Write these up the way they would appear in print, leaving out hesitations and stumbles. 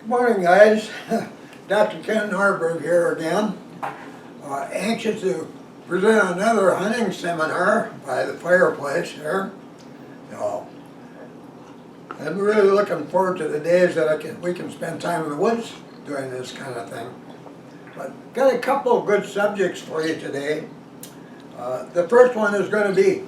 Good morning, guys. Dr. Ken Nordberg here again. Anxious to present another hunting seminar by the fireplace here. I'm really looking forward to the days that we can spend time in the woods doing this kind of thing. But got a couple of good subjects for you today. The first one is going to be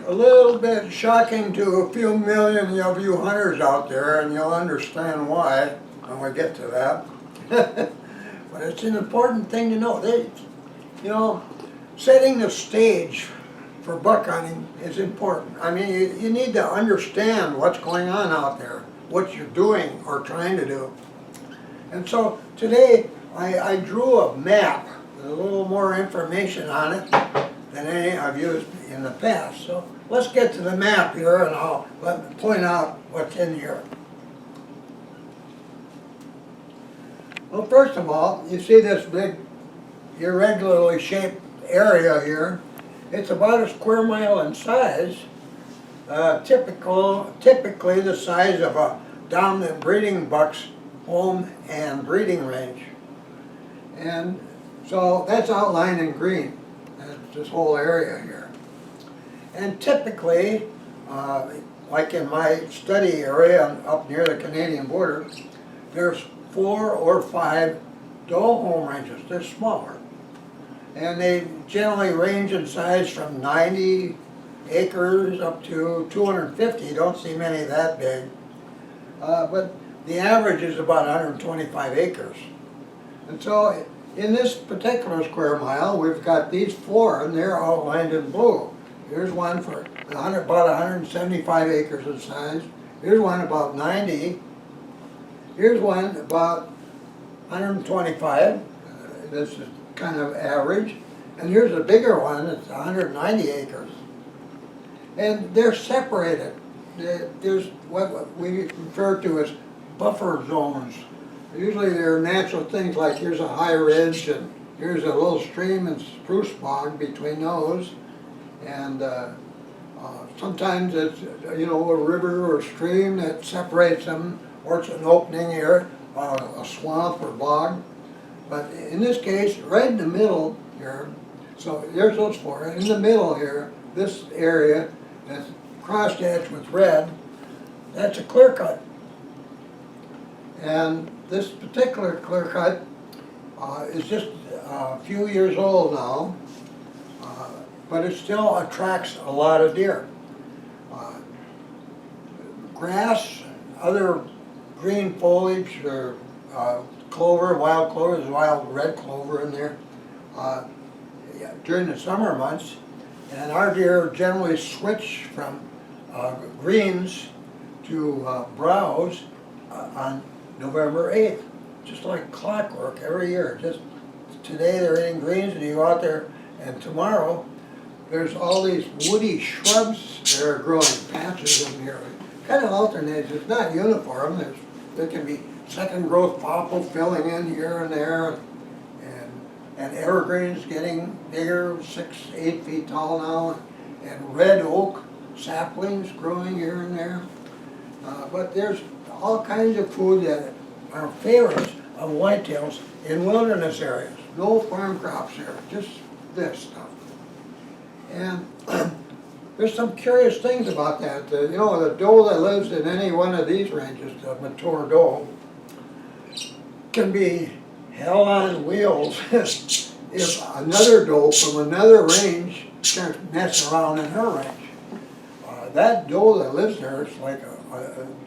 a little bit shocking to a few million of you hunters out there, and you'll understand why when we get to that. But it's an important thing to know. Setting the stage for buck hunting is important. I mean, you need to understand what's going on out there, what you're doing or trying to do. And so today I drew a map with a little more information on it than any I've used in the past. So let's get to the map here, and I'll point out what's in here. Well, first of all, you see this big irregularly shaped area here. It's about a square mile in size, typically the size of a dominant breeding buck's home and breeding range. And so that's outlined in green, this whole area here. And typically, like in my study area up near the Canadian border, there's 4 or 5 doe home ranges. They're smaller. And they generally range in size from 90 acres up to 250. You don't see many that big. But the average is about 125 acres. And so in this particular square mile, we've got these 4, and they're outlined in blue. Here's one for about 175 acres in size. Here's one about 90. Here's one about 125. This is kind of average. And here's a bigger one. It's 190 acres. And they're separated. There's what we refer to as buffer zones. Usually there are natural things like here's a high ridge and here's a little stream and spruce bog between those. And sometimes it's a river or stream that separates them, or it's an opening here, a swamp or bog. But in this case, right in the middle here, so there's those 4. In the middle here, this area that's cross-hatched with red, that's a clear cut. And this particular clear cut is just a few years old now, but it still attracts a lot of deer. Grass, other green foliage, or clover, wild clover, there's wild red clover in there during the summer months. And our deer generally switch from greens to browse on November 8th, just like clockwork every year. Just today they're eating greens, and you go out there, and tomorrow there's all these woody shrubs that are growing patches in here. Kind of alternates. It's not uniform. There can be second growth popple filling in here and there, and evergreens getting bigger, 6, 8 feet tall now, and red oak saplings growing here and there. But there's all kinds of food that are favorites of whitetails in wilderness areas. No farm crops here, just this stuff. And there's some curious things about that. The doe that lives in any one of these ranges, the mature doe, can be hell on wheels if another doe from another range starts messing around in her range. That doe that lives there is like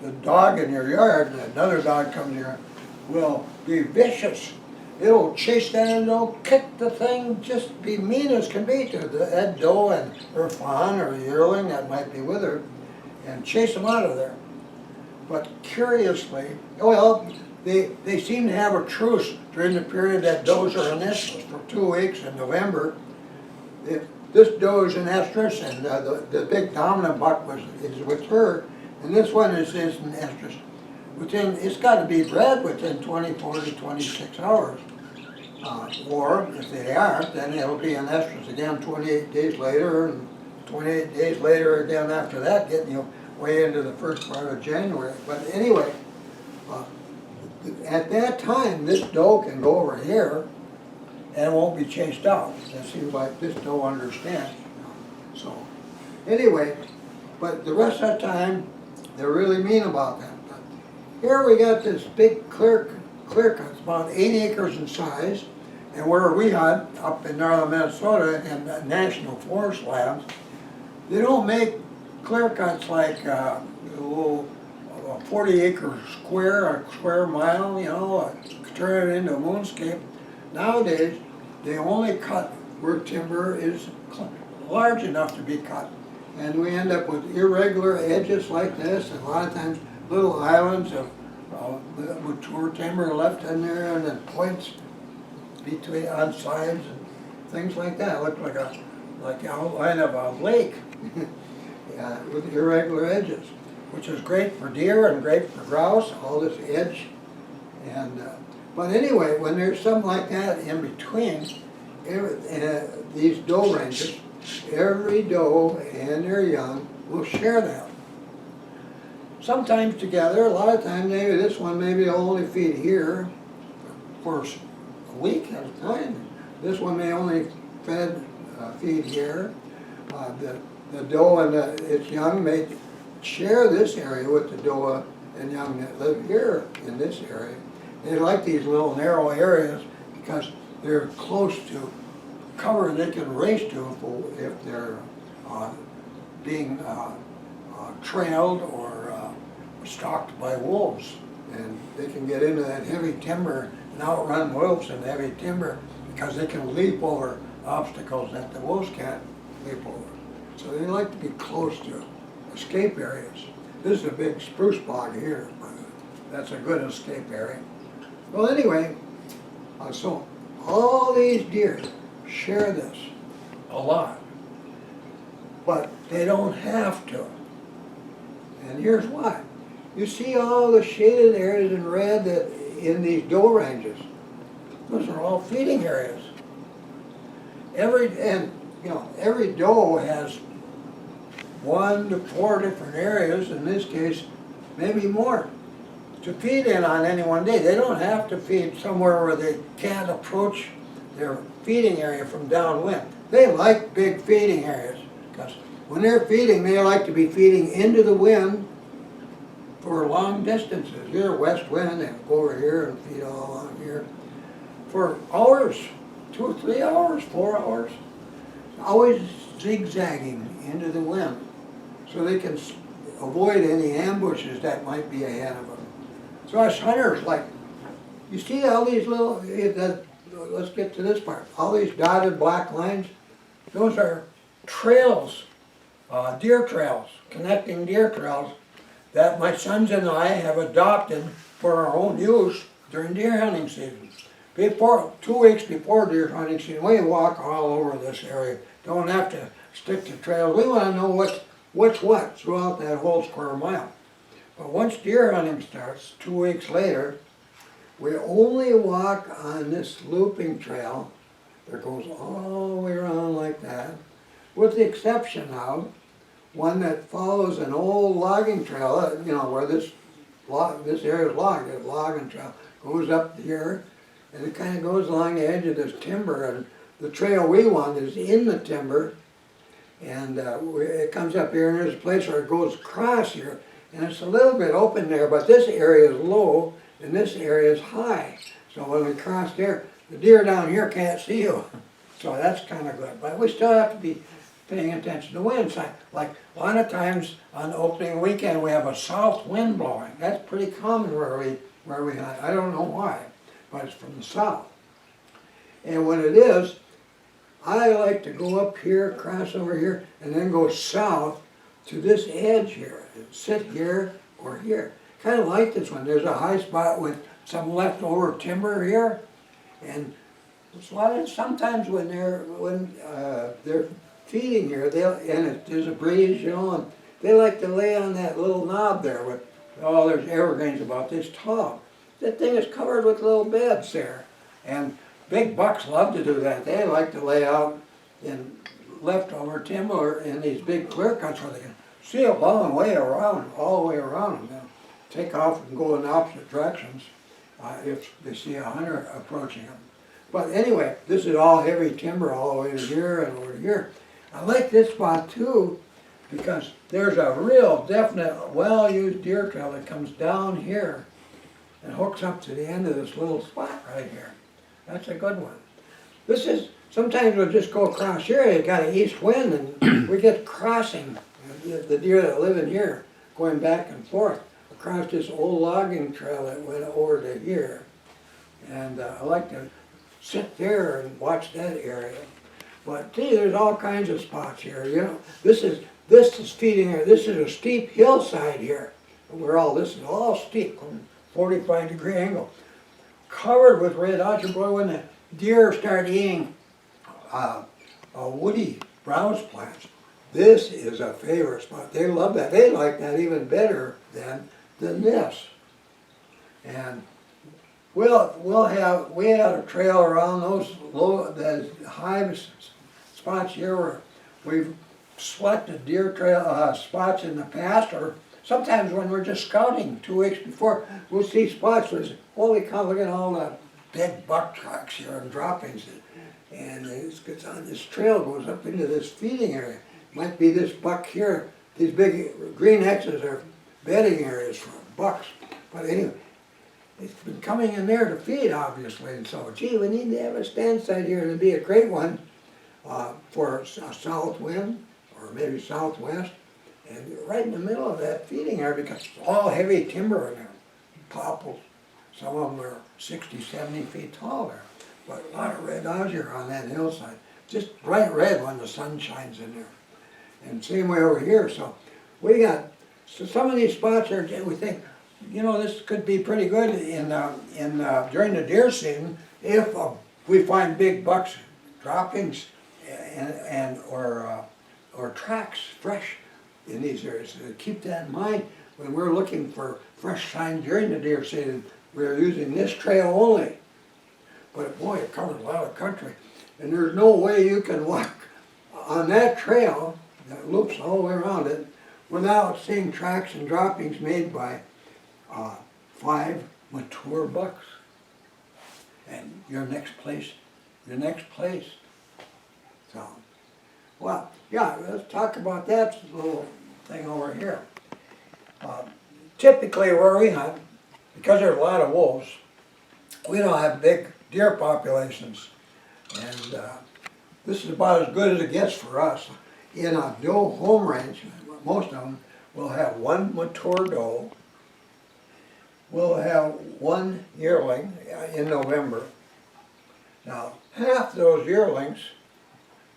the dog in your yard, and another dog comes here, will be vicious. It'll chase that and it'll kick the thing, just be mean as can be to that doe and her fawn or yearling that might be with her, and chase them out of there. But curiously, they seem to have a truce during the period that does are in estrus for 2 weeks in November. This doe is in estrus, and the big dominant buck is with her, and this one is in estrus. It's got to be bred within 24 to 26 hours. Or if they aren't, then it'll be in estrus again 28 days later, and 28 days later again after that, getting you way into the first part of January. But anyway, At that time, this doe can go over here and it won't be chased out. It seems like this doe understands. So, anyway, but the rest of the time, they're really mean about that. But here we got this big clear cut, it's about 8 acres in size, and where we hunt up in northern Minnesota in the national forest lands, they don't make clear cuts like a little 40-acre square, a square mile, you know, turn it into a moonscape. Nowadays, they only cut where timber is large enough to be cut. And we end up with irregular edges like this, and a lot of times little islands of mature timber left in there, and then points between on sides and things like that. It looked like the outline of a lake with irregular edges, which is great for deer and great for grouse. All this edge, and but anyway, when there's something like that in between, these doe ranges, every doe and their young will share that. Sometimes together, a lot of times maybe this one maybe will only feed here for a week at a time. This one may only feed here. The doe and its young may share this area with the doe and young that live here in this area. They like these little narrow areas because they're close to cover they can race to if they're being trailed or stalked by wolves. And they can get into that heavy timber and outrun wolves in heavy timber because they can leap over obstacles that the wolves can't leap over. So they like to be close to escape areas. This is a big spruce bog here, but that's a good escape area. Well, anyway, so all these deer share this a lot, but they don't have to. And here's why. You see all the shaded areas in red that in these doe ranges. Those are all feeding areas. Every doe has 1 to 4 different areas, in this case, maybe more, to feed in on any one day. They don't have to feed somewhere where they can't approach their feeding area from downwind. They like big feeding areas because when they're feeding, they like to be feeding into the wind for long distances. Here, west wind, they go over here and feed all along here for hours, 2 or 3 hours, 4 hours, always zigzagging into the wind so they can avoid any ambushes that might be ahead of them. So us hunters, like, you see all these little, let's get to this part, all these dotted black lines, those are trails, deer trails, connecting deer trails that my sons and I have adopted for our own use during deer hunting season. 2 weeks before deer hunting season, we walk all over this area. Don't have to stick to trails. We want to know what's what throughout that whole square mile. But once deer hunting starts, 2 weeks later, we only walk on this looping trail that goes all the way around like that, with the exception of one that follows an old logging trail, you know, where this area is logged. The logging trail goes up here, and it kind of goes along the edge of this timber, and the trail we want is in the timber, and it comes up here, and there's a place where it goes across here, and it's a little bit open there, but this area is low, and this area is high. So when we cross there, the deer down here can't see you. So that's kind of good, but we still have to be paying attention to wind side. Like a lot of times on opening weekend, we have a south wind blowing. That's pretty common where we hunt. I don't know why, but it's from the south. And when it is, I like to go up here, cross over here, and then go south to this edge here, and sit here or here. Kind of like this one. There's a high spot with some leftover timber here, and sometimes when they're feeding here, there's a breeze, you know, and they like to lay on that little knob there with, there's evergreens about this tall. That thing is covered with little beds there, and big bucks love to do that. They like to lay out in leftover timber in these big clear cuts where they can see a long way around, all the way around them. They'll take off and go in opposite directions. if they see a hunter approaching them. But anyway, this is all heavy timber all the way to here and over to here. I like this spot too because there's a real definite well-used deer trail that comes down here and hooks up to the end of this little spot right here. That's a good one. This is, sometimes we'll just go across here, you got an east wind and we get crossing the deer that live in here, going back and forth across this old logging trail that went over to here. And I like to sit there and watch that area. But see, there's all kinds of spots here, you know. This is feeding here, this is a steep hillside here. This is all steep, 45-degree angle. Covered with red ochre. Boy, when the deer start eating woody browse plants, this is a favorite spot. They love that. They like that even better than this. And we had a trail around those high spots here where we've selected deer trail spots in the past, or sometimes when we're just scouting 2 weeks before, we'll see spots where, holy cow, look at all the big buck tracks here and droppings. And it gets on this trail, goes up into this feeding area. Might be this buck here. These big green X's are bedding areas for bucks. But anyway, it's been coming in there to feed, obviously. And so, gee, we need to have a stand site here. It'd be a great one for a south wind or maybe southwest. And right in the middle of that feeding area, because it's all heavy timber in there. Popples. Some of them are 60, 70 feet tall there. But a lot of red osier on that hillside. Just bright red when the sun shines in there. And same way over here. So we got, so some of these spots are, we think, you know, this could be pretty good during the deer season if we find big bucks, droppings, or tracks fresh in these areas. So keep that in mind when we're looking for fresh sign during the deer season. We're using this trail only. But boy, it covers a lot of country. And there's no way you can walk on that trail that loops all the way around it without seeing tracks and droppings made by 5 mature bucks. And your next place. So, well, yeah, let's talk about that little thing over here. Typically where we hunt, because there's a lot of wolves, we don't have big deer populations. And this is about as good as it gets for us. In a doe home range, most of them will have 1 mature doe. We'll have 1 yearling in November. Now, half those yearlings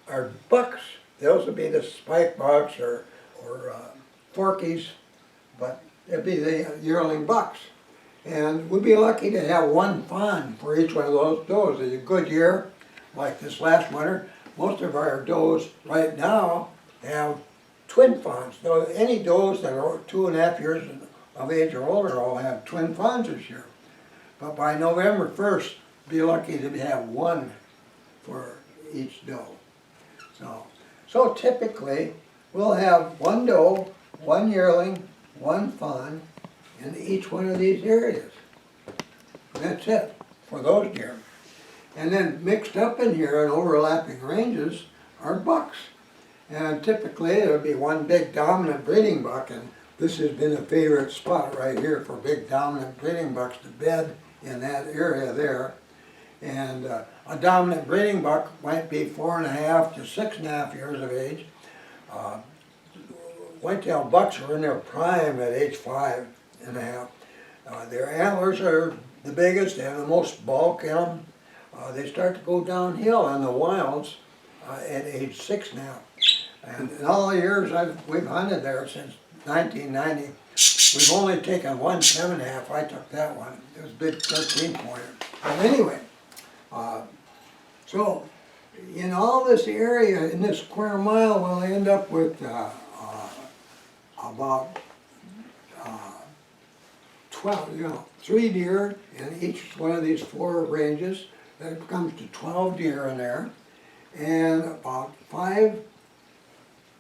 are bucks. Those would be the spike bucks or forkies, but it'd be the yearling bucks. And we'd be lucky to have 1 fawn for each one of those does. It's a good year, like this last winter. Most of our does right now have twin fawns. So any does that are 2.5 years of age or older all have twin fawns this year. But by November 1st, be lucky to have 1 for each doe. So typically, we'll have 1 doe, 1 yearling, 1 fawn in each one of these areas. That's it for those deer. And then mixed up in here in overlapping ranges are bucks. And typically there would be 1 big dominant breeding buck, and this has been a favorite spot right here for big dominant breeding bucks to bed in that area there. And a dominant breeding buck might be 4.5 to 6.5 years of age. Whitetail bucks are in their prime at age 5.5. Their antlers are the biggest, they have the most bulk in them. They start to go downhill in the wilds at age 6 now. And in all the years we've hunted there since 1990, we've only taken 1 7.5. I took that one. It was a big 13-pointer. But anyway, so in all this area, in this square mile, we'll end up with about 12, 3 deer in each one of these 4 ranges. That comes to 12 deer in there, and about 5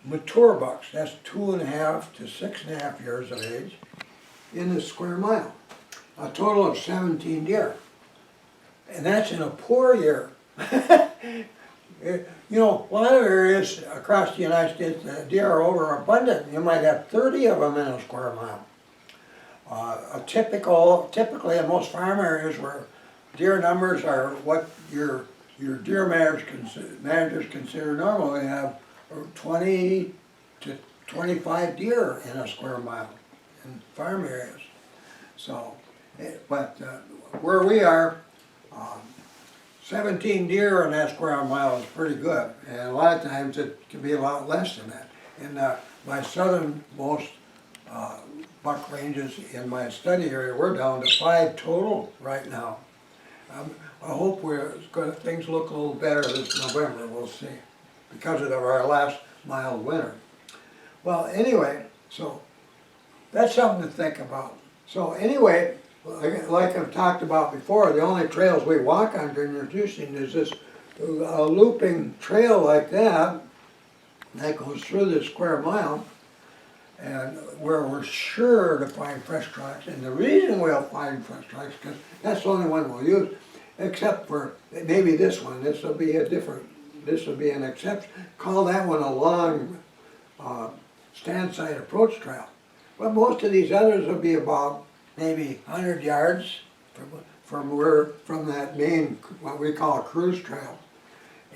mature bucks. That's 2.5 to 6.5 years of age in this square mile. a total of 17 deer. And that's in a poor year. You know, a lot of areas across the United States, deer are overabundant. You might have 30 of them in a square mile. Typically in most farm areas where deer numbers are what your deer managers consider normal, they have 20 to 25 deer in a square mile in farm areas. So, but where we are, 17 deer in that square mile is pretty good, and a lot of times it can be a lot less than that. In my southernmost buck ranges in my study area, we're down to 5 total right now. I hope things look a little better this November, we'll see, because of our last mild winter. Well, anyway, so that's something to think about. So anyway, like I've talked about before, the only trails we walk on during introducing is this looping trail like that goes through this square mile, and where we're sure to find fresh tracks. And the reason we'll find fresh tracks, because that's the only one we'll use, except for maybe this one. This will be an exception. Call that one a long stand side approach trail. But most of these others will be about maybe 100 yards from that main, what we call a cruise trail.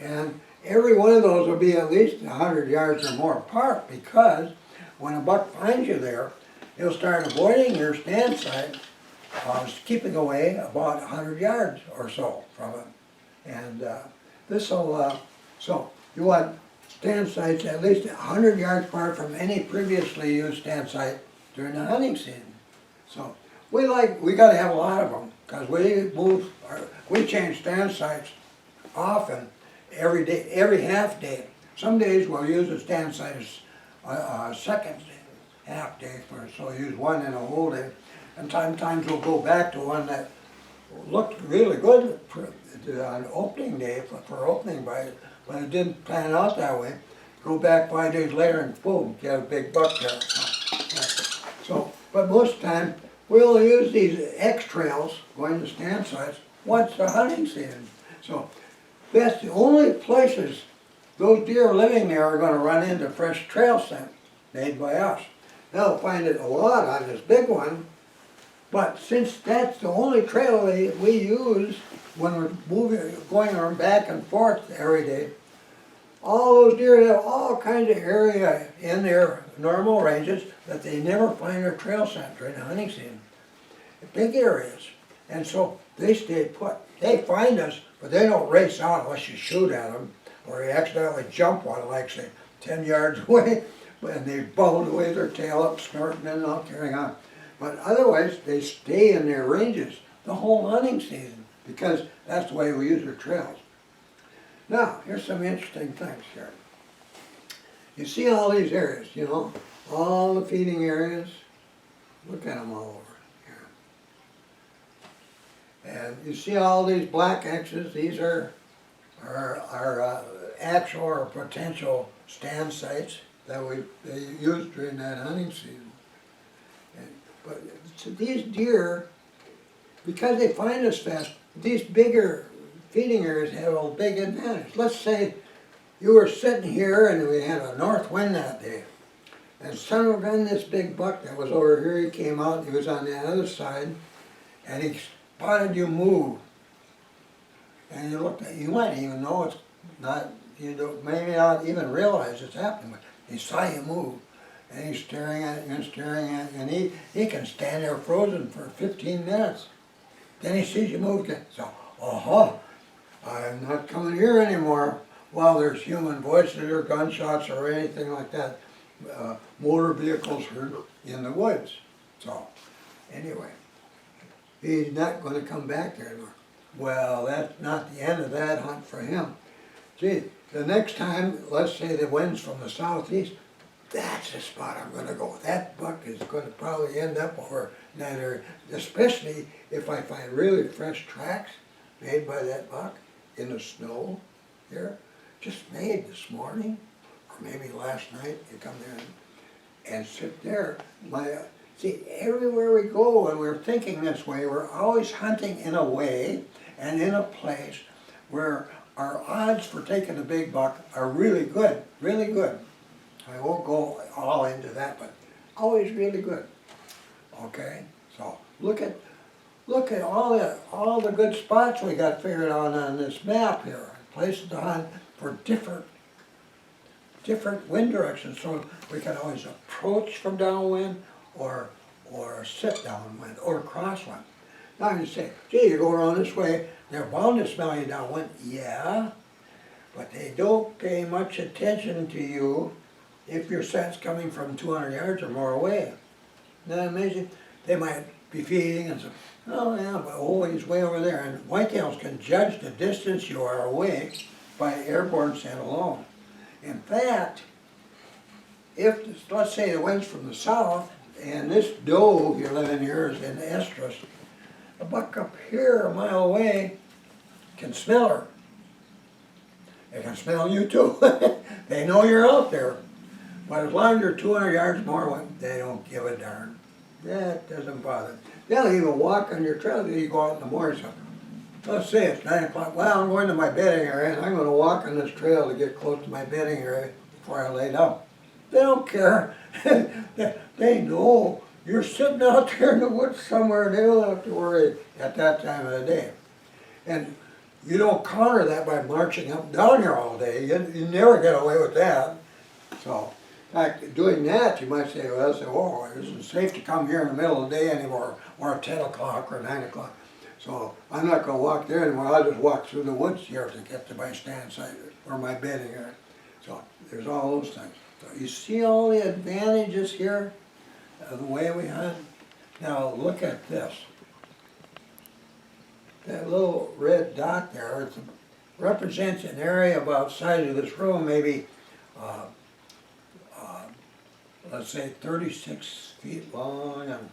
And every one of those will be at least 100 yards or more apart, because when a buck finds you there, he'll start avoiding your stand site, keeping away about 100 yards or so from it. And so you want stand sites at least 100 yards apart from any previously used stand site during the hunting season. So we got to have a lot of them, because we change stand sites often, every day, every half day. Some days we'll use a stand site as second half day, so we'll use one in a whole day. And sometimes we'll go back to one that looked really good on opening day for opening, but it didn't pan out that way. Go back 5 days later and boom, get a big buck there. So, but most of the time, we'll use these X trails going to stand sites once the hunting season. So that's the only places those deer living there are going to run into fresh trail scent made by us. They'll find it a lot on this big one, but since that's the only trail we use when we're going back and forth every day, all those deer have all kinds of area in their normal ranges that they never find their trail scent during the hunting season. Big areas. And so they stay put. They find us, but they don't race out unless you shoot at them, or you accidentally jump one, like say 10 yards away, and they bound away their tail up, snorting and all carrying on. But otherwise, they stay in their ranges the whole hunting season, because that's the way we use our trails. Now, here's some interesting things here. You see all these areas, you know, all the feeding areas. Look at them all over here. And you see all these black X's. These are actual or potential stand sites that they use during that hunting season. But so these deer, because they find us fast, these bigger feeding areas have a big advantage. Let's say you were sitting here and we had a north wind that day, and son of a gun, this big buck that was over here, he came out, he was on the other side, and he spotted you move. And you looked at, you might even know it's not, maybe not even realize it's happening, but he saw you move. And he's staring at you and staring at you, and he can stand there frozen for 15 minutes. Then he sees you move again. So, I'm not coming here anymore while there's human voices or gunshots or anything like that. Motor vehicles are in the woods. So, anyway, he's not going to come back there anymore. Well, that's not the end of that hunt for him. See, the next time, let's say the wind's from the southeast, that's the spot I'm going to go. That buck is going to probably end up over that area, especially if I find really fresh tracks made by that buck in the snow here, just made this morning, or maybe last night. You come there and sit there. See, everywhere we go and we're thinking this way, we're always hunting in a way and in a place where our odds for taking a big buck are really good, really good. I won't go all into that, but always really good. Okay, so look at all the good spots we got figured out on this map here. Places to hunt for different wind directions, so we can always approach from downwind or sit downwind or crosswind. Now you say, gee, you go around this way, they're bound to smell you downwind. Yeah, but they don't pay much attention to you if your scent's coming from 200 yards or more away. Isn't that amazing? They might be feeding and say, oh yeah, but oh, he's way over there. And whitetails can judge the distance you are away by airborne scent alone. In fact, if, let's say the wind's from the south, and this doe you're living here is in estrus, a buck up here a mile away can smell her. They can smell you too. They know you're out there. But as long as you're 200 yards more away, they don't give a darn. That doesn't bother them. They'll even walk on your trail. You go out in the morning. So let's say it's 9 o'clock. Well, I'm going to my bedding area, and I'm going to walk on this trail to get close to my bedding area before I lay down. They don't care. They know you're sitting out there in the woods somewhere, and they don't have to worry at that time of the day. And you don't counter that by marching up and down here all day. You never get away with that. So, in fact, doing that, you might say, well, oh, it isn't safe to come here in the middle of the day anymore, or at 10 o'clock or 9 o'clock. So I'm not going to walk there anymore. I'll just walk through the woods here to get to my stand site or my bedding area. So there's all those things. So you see all the advantages here of the way we hunt? Now look at this. That little red dot there represents an area about the size of this room, maybe let's say 36 feet long and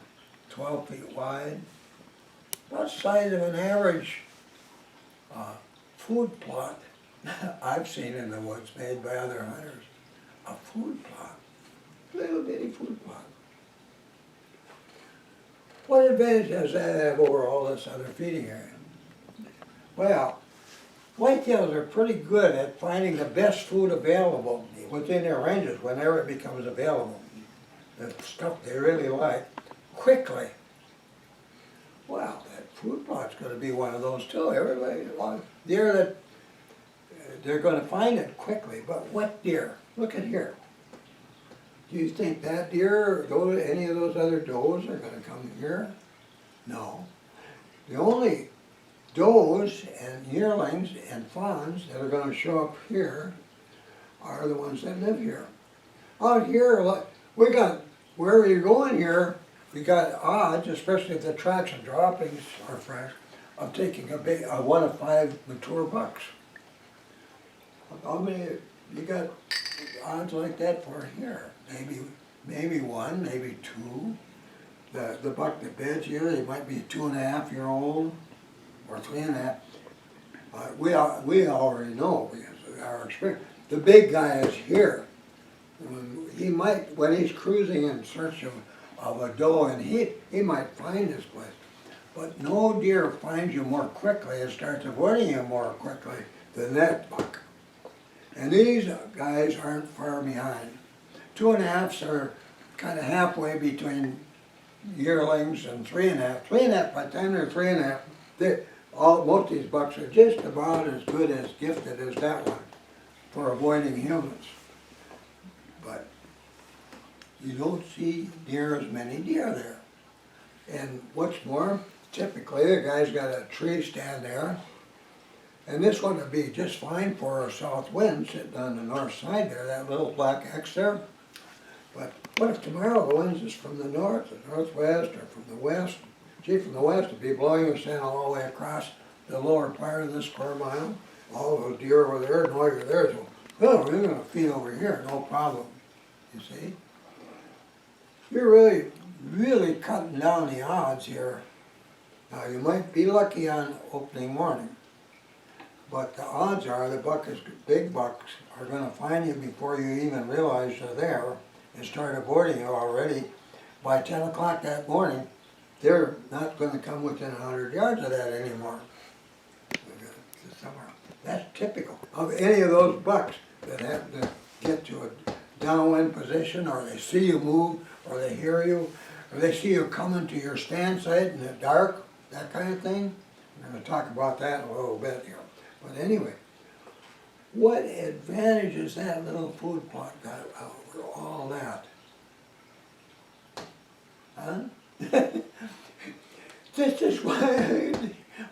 12 feet wide. About the size of an average food plot I've seen in the woods made by other hunters. A food plot, little bitty food plot. What advantage does that have over all this other feeding area? Well, whitetails are pretty good at finding the best food available within their ranges whenever it becomes available. The stuff they really like, quickly. Well, that food plot's going to be one of those too. Everybody, deer that they're going to find it quickly. But what deer? Look at here. Do you think that deer or any of those other does are going to come here? No. The only does and yearlings and fawns that are going to show up here are the ones that live here. Out here, we got, wherever you're going here, we got odds, especially if the tracks and droppings are fresh, of taking a 1 of 5 mature bucks. How many, you got odds like that for here? Maybe 1, maybe 2. The buck that beds here, they might be 2.5-year-old or 3.5. We already know because of our experience. The big guy is here. He might, when he's cruising in search of a doe, and he might find this place. But no deer finds you more quickly and starts avoiding you more quickly than that buck. And these guys aren't far behind. 2.5s are kind of halfway between yearlings and 3.5. 3.5, by the time they're 3.5, most of these bucks are just about as good as gifted as that one for avoiding humans. But you don't see near as many deer there. And what's more, typically the guy's got a tree stand there, and this one would be just fine for a south wind sitting on the north side there, that little black X there. But what if tomorrow the wind is from the north, the northwest, or from the west? Gee, from the west it'd be blowing the scent all the way across the lower part of this square mile. All those deer over there know you're there, so, oh, we're going to feed over here, no problem, you see? You're really, really cutting down the odds here. Now you might be lucky on opening morning, but the odds are the big bucks are going to find you before you even realize they're there and start avoiding you already by 10 o'clock that morning, they're not gonna come within 100 yards of that anymore. Somewhere. That's typical of any of those bucks that have to get to a downwind position, or they see you move, or they hear you, or they see you coming to your stand site in the dark, that kind of thing. We're gonna talk about that in a little bit here. But anyway, what advantage has that little food plot got over all that? Huh? This is why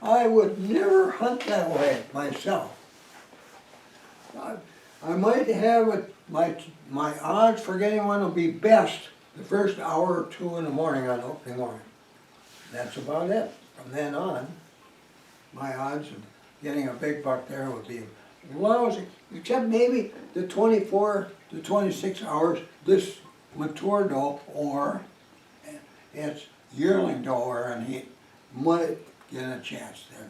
I would never hunt that way myself. I might have my odds for getting one will be best the first hour or two in the morning on opening morning. That's about it. From then on, my odds of getting a big buck there would be lousy, except maybe the 24 to 26 hours this mature doe or it's yearling doe, and he might get a chance then.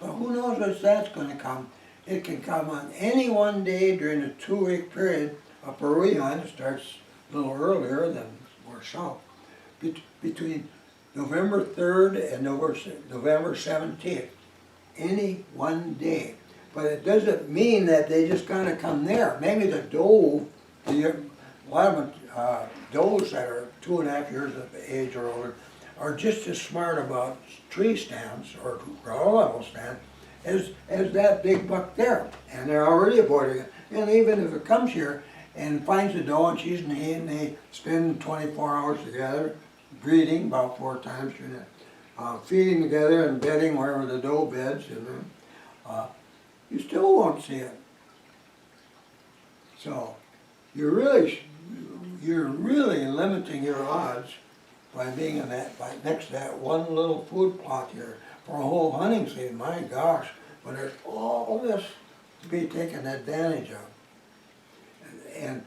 But who knows if that's going to come. It can come on any one day during a 2-week period. Up where we hunt, it starts a little earlier than we're south. Between November 3rd and November 17th. Any one day. But it doesn't mean that they just gotta come there. Maybe the doe, a lot of does that are 2.5 years of age or older are just as smart about tree stands or ground level stands as that big buck there. And they're already avoiding it. And even if it comes here and finds a doe and she's in the heat and they spend 24 hours together, breeding about 4 times during that, feeding together and bedding wherever the doe beds, you still won't see it. So you're really limiting your odds by being in that, next to that one little food plot here for a whole hunting season. My gosh, but there's all this to be taken advantage of, and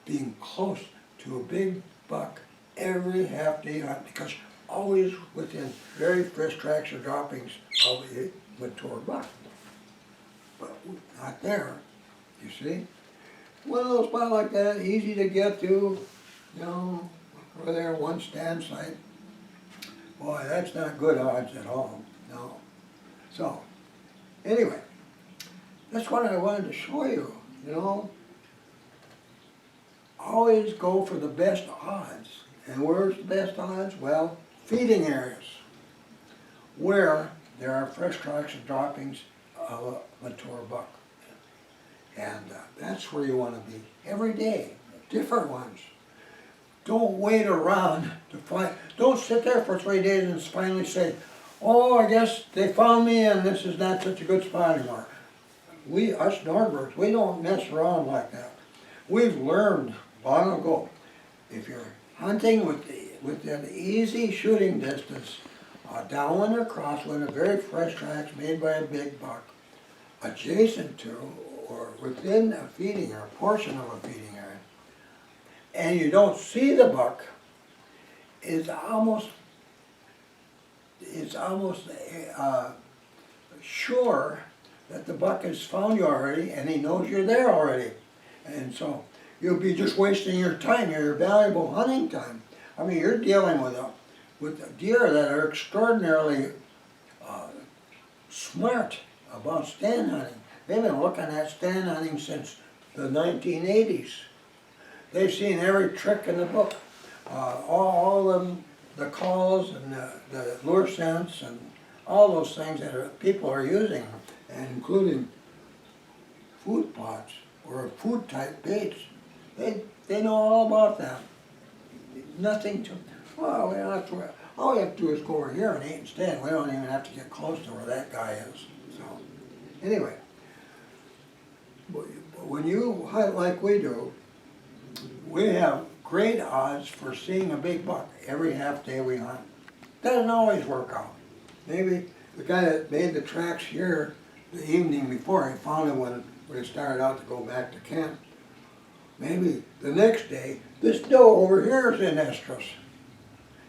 being close to a big buck every half-day hunt, because always within very fresh tracks or droppings of a mature buck. But not there, you see. One little spot like that, easy to get to, over there, one stand site. Boy, that's not good odds at all, no. So, anyway, that's what I wanted to show you, Always go for the best odds. And where's the best odds? Well, feeding areas, where there are fresh tracks and droppings of a mature buck. And that's where you want to be every day, different ones. Don't wait around to find, don't sit there for 3 days and finally say, oh, I guess they found me and this is not such a good spot anymore. Us Nordbergs, we don't mess around like that. We've learned long ago, if you're hunting within easy shooting distance, downwind or crosswind, a very fresh tracks made by a big buck, adjacent to or within a feeding area, a portion of a feeding area, and you don't see the buck, it's almost sure that the buck has found you already and he knows you're there already. And so you'll be just wasting your time, your valuable hunting time. I mean, you're dealing with deer that are extraordinarily smart about stand hunting. They've been looking at stand hunting since the 1980s. They've seen every trick in the book, all of them, the calls and the lure scents and all those things that people are using, and including food plots or food type baits. They know all about that. Nothing to, well, we don't have to, all we have to do is go over here and eat and stand. We don't even have to get close to where that guy is. So, anyway, but when you hunt like we do, we have great odds for seeing a big buck every half day we hunt. Doesn't always work out. Maybe the guy that made the tracks here the evening before, he found him when we started out to go back to camp. Maybe the next day, this doe over here is in estrus.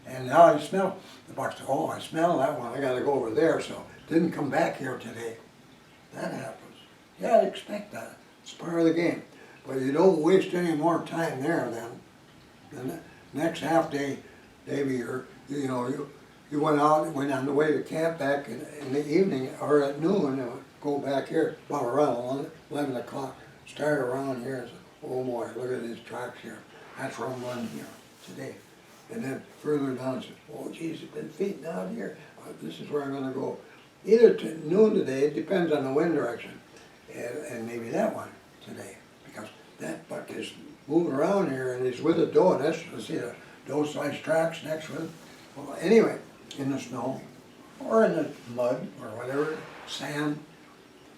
And now I smell, the buck said, oh, I smell that one, I gotta go over there, so didn't come back here today. That happens. You gotta expect that. It's part of the game. But you don't waste any more time there then. The next half day, maybe you went out and went on the way to camp back in the evening or at noon and go back here about around 11 o'clock. Start around here and say, oh boy, look at these tracks here. That's where I'm running here today. And then further down, say, oh geez, it's been feeding out here. This is where I'm gonna go. Either to noon today, it depends on the wind direction, and maybe that one today, because that buck is moving around here and he's with a doe, and that's, you see the doe-sized tracks next to him. Well, anyway, in the snow, or in the mud, or whatever, sand,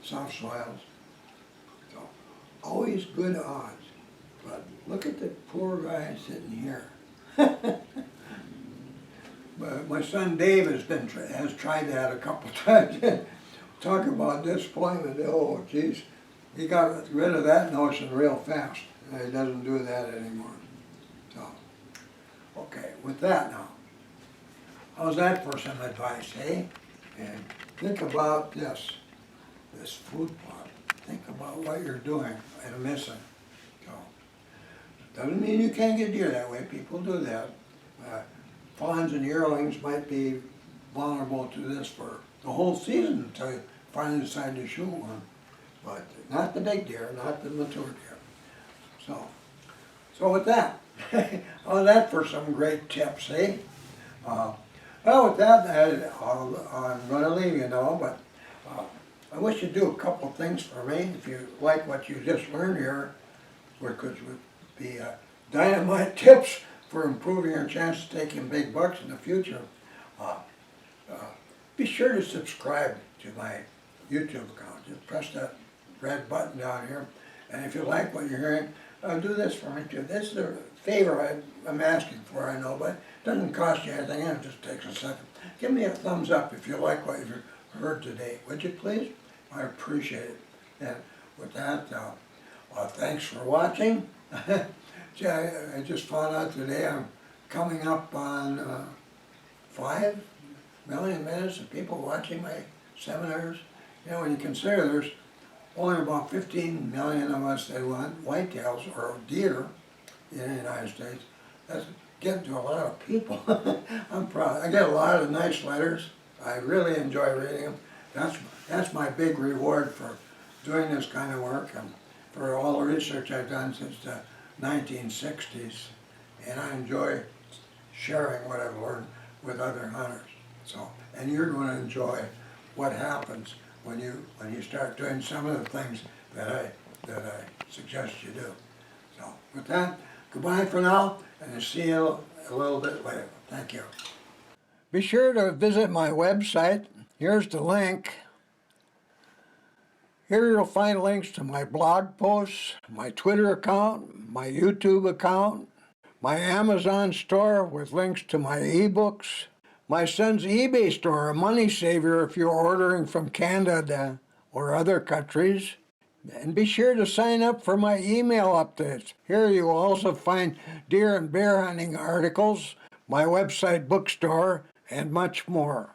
soft soils. So, always good odds. But look at the poor guy sitting here. But my son Dave has tried that a couple times. Talk about disappointment. Oh, geez, he got rid of that notion real fast. He doesn't do that anymore. So, okay, with that now, how's that for some advice, eh? And think about this food plot. Think about what you're doing and missing. So, doesn't mean you can't get deer that way. People do that. Fawns and yearlings might be vulnerable to this for the whole season until you finally decide to shoot one. But not the big deer, not the mature deer. So with that, how's that for some great tips, eh? Well, with that, I'm going to leave you now, but I wish you'd do a couple things for me. If you like what you just learned here, which would be dynamite tips for improving your chance of taking big bucks in the future, be sure to subscribe to my YouTube account. Just press that red button down here. And if you like what you're hearing, do this for me too. This is a favor I'm asking for, I know, but it doesn't cost you anything, and it just takes a second. Give me a thumbs up if you like what you've heard today, would you please? I appreciate it. And with that, thanks for watching. Gee, I just found out today I'm coming up on 5 million minutes of people watching my seminars. You know, when you consider there's only about 15 million of us that want whitetails or deer in the United States, that's getting to a lot of people. I'm proud. I get a lot of nice letters. I really enjoy reading them. That's my big reward for doing this kind of work and for all the research I've done since the 1960s. And I enjoy sharing what I've learned with other hunters. So, and you're going to enjoy what happens when you start doing some of the things that I suggest you do. So, with that, goodbye for now, and I'll see you a little bit later. Thank you. Be sure to visit my website. Here's the link. Here you'll find links to my blog posts, my Twitter account, my YouTube account, my Amazon store with links to my ebooks, my son's eBay store, a money saver if you're ordering from Canada or other countries. And be sure to sign up for my email updates. Here you will also find deer and bear hunting articles, my website bookstore, and much more.